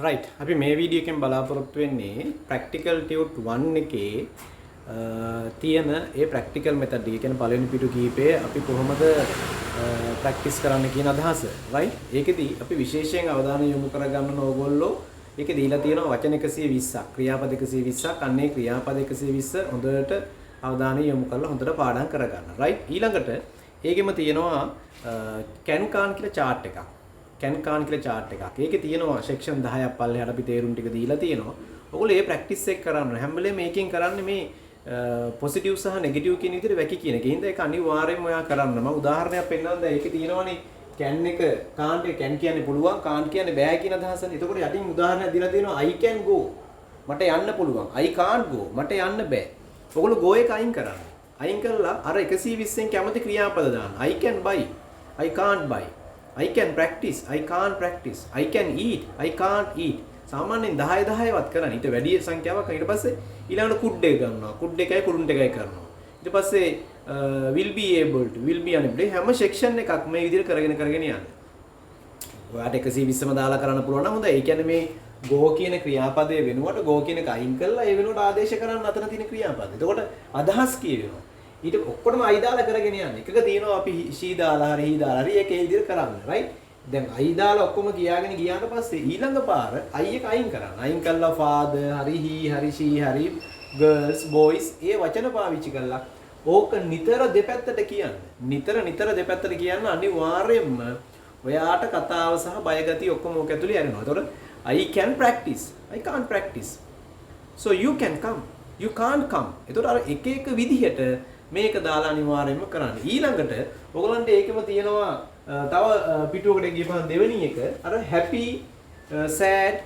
right අපි මේ video එකෙන් බලාපොරොත්තු වෙන්නේ practical tut 1 එකේ තියෙන ඒ practical method එක කියන්නේ පළවෙනි පිටු කීපේ අපි කොහොමද practice කරන්න කියන අදහස right ඒකෙදි අපි විශේෂයෙන් අවධානය යොමු කරගන්න ඕගොල්ලෝ ඒකේ දීලා තියෙනවා වචන 120ක් ක්‍රියාපද 120ක් අන්නේ ක්‍රියාපද 120 හොඳට අවධානය යොමු කරලා හොඳට පාඩම් කරගන්න right ඊළඟට ඒකෙම තියෙනවා can can කියලා chart එකක් can can කියලා chart එකක්. ඒකේ තියෙනවා section 10ක් පල්ලෙහාට අපි තේරුම් ටික දීලා තියෙනවා. ඔයගොල්ලෝ මේ practice එක කරන්න හැම වෙලේම මේකෙන් කරන්නේ මේ positive සහ negative කියන විදිහට වැකි කියන එක. හින්දා ඒක අනිවාර්යයෙන්ම ඔයා කරන්න. මම උදාහරණයක් පෙන්නන්නම්. දැන් ඒකේ තියෙනවානේ can එක can't එක can කියන්නේ පුළුවන් can't කියන්නේ බෑ කියන අදහසනේ. එතකොට යටින් උදාහරණයක් දීලා තියෙනවා I can go. මට යන්න පුළුවන්. I can't go. මට යන්න බෑ. ඔයගොල්ලෝ go එක අයින් කරන්න. අයින් කරලා අර 120න් කැමති ක්‍රියාපද දාන්න. I can buy. I can't buy. I can practice, I can't practice. I can eat, I can't eat. සාමාන්‍යයෙන් 10 10වත් කරන්නේ. ඊට වැඩි සංඛ්‍යාවක් ඊට පස්සේ ඊළඟට could එක ගන්නවා. could එකයි couldn't එකයි කරනවා. ඊට පස්සේ will be able to, will be unable. හැම section එකක් මේ විදිහට කරගෙන යන්න. ඔයාලට 120ම දාලා කරන්න පුළුවන් නම් හොඳයි. ඒ කියන්නේ මේ go කියන ක්‍රියාපදයේ වෙනුවට go කියන එක අයින් කරලා ඒ වෙනුවට ආදේශ කරන්න අතන තියෙන ක්‍රියාපද. එතකොට අදහස් කියවෙනවා. ඊට ඔක්කොටම අයි දාලා කරගෙන යන්නේ. එකක තියෙනවා අපි she දාලා හරි he දාලා හරි ඒක ඒ විදිහට කරන්න. right? දැන් අයි දාලා ඔක්කොම කියාගෙන ගියාට පස්සේ ඊළඟ පාර අයි එක අයින් කරන්න. අයින් කළා father හරි he හරි she හරි girls boys ඒ වචන පාවිච්චි කළා. ඕක නිතර දෙපැත්තට කියන්න. නිතර දෙපැත්තට කියන්න අනිවාර්යයෙන්ම ඔයාට කතාව සහ බයගතිය ඔක්කොම ඕක ඇතුලේ යනවා. එතකොට I can practice. I can't practice. So you can come. You can't come. එතකොට අර එක විදිහට මේක දාලා අනිවාර්යයෙන්ම කරන්න. ඊළඟට ඔයගලන්ට ඒකෙම තියෙනවා තව පිටුවකට ගියපහම දෙවෙනි එක අර happy sad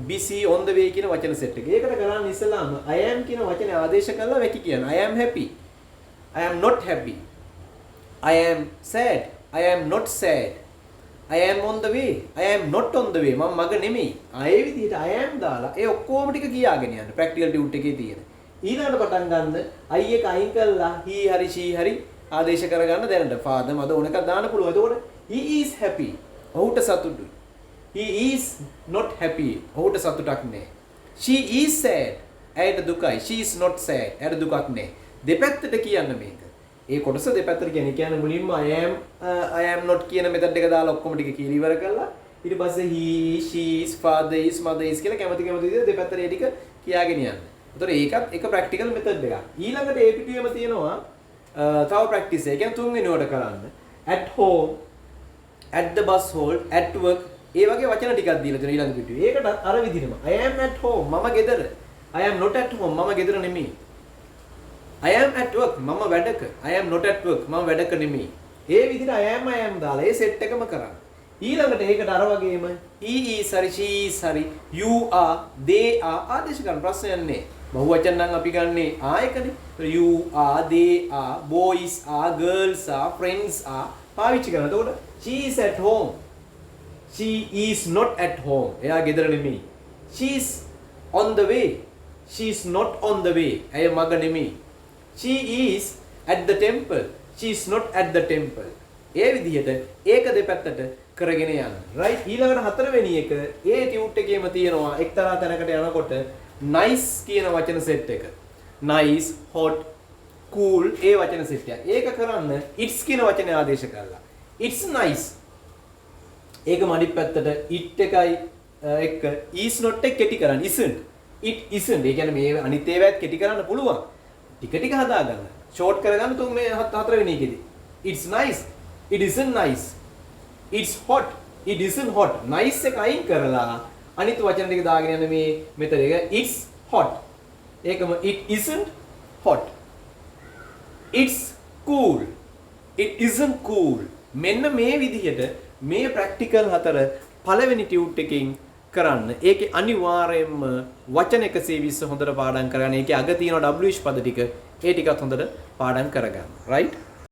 busy on the way කියන වචන සෙට් එක. ඒකට කරන්න ඉස්සලාම I am කියන වචනේ ආදේශ කරලා වැකි කියන්න. I am happy. I am not happy. I am sad. I am not sad. I am on the way. I am not on the way. මම මග නෙමෙයි. ආයේ විදිහට I am දාලා ඒ ඔක්කොම ටික කියාගෙන යන්න. practical tut එකේ තියෙන. ඊළඟට පටන් ගන්න I එක අයින් කළා he හරි she හරි ආදේශ කරගන්න දැනට father මද ඕන එකක් දාන්න පුළුවන්. එතකොට he is happy. ඔහුට සතුටුයි. He is not happy. ඔහුට සතුටක් නැහැ. She is sad. ඇයට දුකයි. She is not sad. ඇයට දුකක් නැහැ. දෙපැත්තට කියන්න මේක. ඒ කොටස දෙපැත්තට කියන්නේ මුලින්ම I am not කියන මෙතඩ් එක දාලා ඔක්කොම ටික කියලා ඉවර කරලා ඊට පස්සේ he she is father is mother is කියලා කැමති විදිහට දෙපැත්තට ඒ ටික කියාගෙන යන්න. ඒතර ඒකත් එක ප්‍රැක්ටිකල් මෙතඩ් එකක්. ඊළඟට ඒ පිටුවේම තියෙනවා තව ප්‍රැක්ටිස් එක. ඒ කියන්නේ තුන්වෙනිවට කරන්න. at home, at the bus hold, at work ඒ වගේ වචන ටිකක් දීලා තියෙනවා ඊළඟ පිටුවේ. ඒකට අර විදිහම I am at home මම ගෙදර. I am not at home මම ගෙදර නෙමෙයි. I am at work මම වැඩක. I am not at work මම වැඩක නෙමෙයි. ඒ විදිහට I am දාලා ඒ සෙට් එකම කරන්න. ඊළඟට ඒකට අර වගේම he is හරි she is හරි you are they are ආදේශ කරන ප්‍රශ්නයක් නෑ. බහුවචන නම් අපි ගන්නේ ආයකනේ. you are they are boys are girls are friends are පාවිච්චි කරනවා. එතකොට she is at home. She is not at home. එයා ගෙදර නෙමෙයි. She is on the way. She is not on the way. ඇය මග නෙමෙයි. She is at the temple. She is not at the temple. ඒ විදිහට ඒක දෙපැත්තට කරගෙන යන්න. right ඊළඟට හතරවෙනි එක ඒ ටියුට් එකේම තියෙනවා එක්තරා තැනකට යනකොට nice කියන වචන සෙට් එක. nice hot cool ඒ වචන සෙට් එක. ඒක කරන්න it's කියන වචනේ ආදේශ කරලා. it's nice. ඒක මඩි පැත්තට it එකයි එක්ක is not එක කෙටි කරන්න. isn't. it isn't. ඒ කියන්නේ මේ අනිත් ඒවාත් කෙටි කරන්න පුළුවන්. ටික හදා ගන්න. ෂෝට් කරගන්න තුන් මේ හතරවෙනි එකේදී. it's nice. it isn't nice. it's hot. it isn't hot. nice එක අයින් කරලා අනිත් වචන ටික දාගෙන යන මේ මෙතන එක it's hot. ඒකම it isn't hot. it's cool. it isn't cool. මෙන්න මේ විදිහට මේ ප්‍රැක්ටිකල් හතර පළවෙනි ටියුට් එකකින් කරන්න. ඒකේ අනිවාර්යයෙන්ම වචන 120 හොඳට පාඩම් කරගන්න. ඒකේ අග තියෙන WH පද ටික ඒ ටිකත් හොඳට පාඩම් කරගන්න. right?